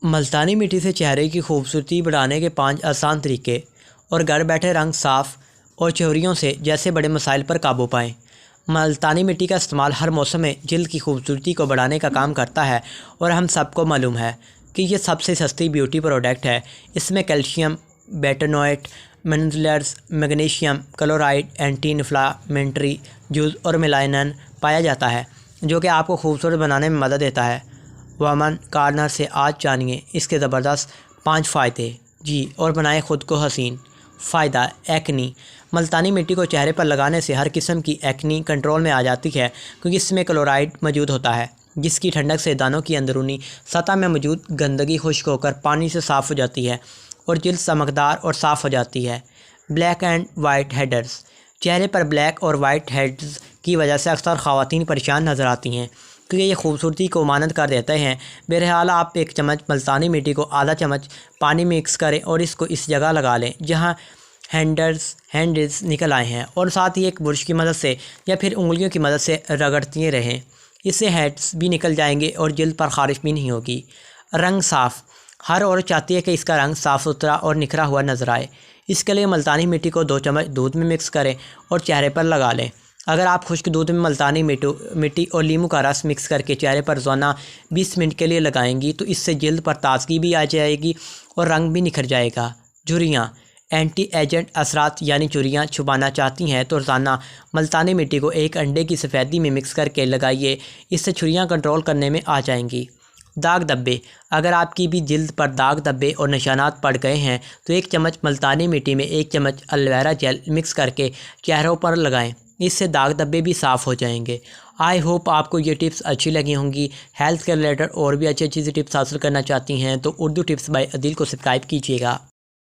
ملتانی مٹی سے چہرے کی خوبصورتی بڑھانے کے 5 آسان طریقے اور گھر بیٹھے رنگ صاف اور چہریوں سے جیسے بڑے مسائل پر قابو پائیں۔ ملتانی مٹی کا استعمال ہر موسم میں جلد کی خوبصورتی کو بڑھانے کا کام کرتا ہے اور ہم سب کو معلوم ہے کہ یہ سب سے سستی بیوٹی پروڈکٹ ہے۔ اس میں کیلشیم، بیٹانوئٹ، minerals, magnesium chloride, anti inflammatory جوز اور میلانین پایا جاتا ہے جو کہ آپ کو خوبصورت بنانے میں مدد دیتا ہے۔ وومن کارنر سے آج جانیے اس کے زبردست 5 فائدے اور بنائیں خود کو حسین۔ فائدہ: ایکنی۔ ملتانی مٹی کو چہرے پر لگانے سے ہر قسم کی ایکنی کنٹرول میں آ جاتی ہے کیونکہ اس میں کلورائڈ موجود ہوتا ہے جس کی ٹھنڈک سے دانتوں کی اندرونی سطح میں موجود گندگی خشک ہو کر پانی سے صاف ہو جاتی ہے اور جلد چمکدار اور صاف ہو جاتی ہے۔ Black and white heads. چہرے پر بلیک اور وائٹ ہیڈز کی وجہ سے اکثر خواتین پریشان نظر آتی ہیں کیونکہ یہ خوبصورتی کو مانند کر دیتے ہیں۔ بہرحال آپ 1 چمچ ملتانی مٹی کو آدھا چمچ پانی میں مکس کریں اور اس کو اس جگہ لگا لیں جہاں ہینڈز نکل آئے ہیں اور ساتھ ہی ایک برش کی مدد سے یا پھر انگلیوں کی مدد سے رگڑتے رہیں۔ اس سے ہینڈز بھی نکل جائیں گے اور جلد پر خارش بھی نہیں ہوگی۔ رنگ صاف۔ ہر عورت چاہتی ہے کہ اس کا رنگ صاف ستھرا اور نکھرا ہوا نظر آئے۔ اس کے لیے ملتانی مٹی کو 2 چمچ دودھ میں مکس کریں اور چہرے پر لگا لیں۔ اگر آپ خشک دودھ میں ملتانی مٹی اور لیموں کا رس مکس کر کے چہرے پر روزانہ 20 منٹ کے لیے لگائیں گی تو اس سے جلد پر تازگی بھی آ جائے گی اور رنگ بھی نکھر جائے گا۔ جھریاں۔ اینٹی ایجنٹ اثرات یعنی جھریاں چھپانا چاہتی ہیں تو روزانہ ملتانی مٹی کو 1 انڈے کی سفیدی میں مکس کر کے لگائیے، اس سے جھریاں کنٹرول کرنے میں آ جائیں گی۔ داغ دھبے۔ اگر آپ کی بھی جلد پر داغ دھبے اور نشانات پڑ گئے ہیں تو 1 چمچ ملتانی مٹی میں 1 چمچ الویرا جیل مکس کر کے چہروں پر لگائیں، اس سے داغ دھبے بھی صاف ہو جائیں گے۔ آئی ہوپ آپ کو یہ ٹپس اچھی لگی ہوں گی۔ ہیلتھ کے ریلیٹڈ اور بھی اچھی ٹپس حاصل کرنا چاہتی ہیں تو اردو ٹپس بائی عدیل کو سبسکرائب کیجیے گا۔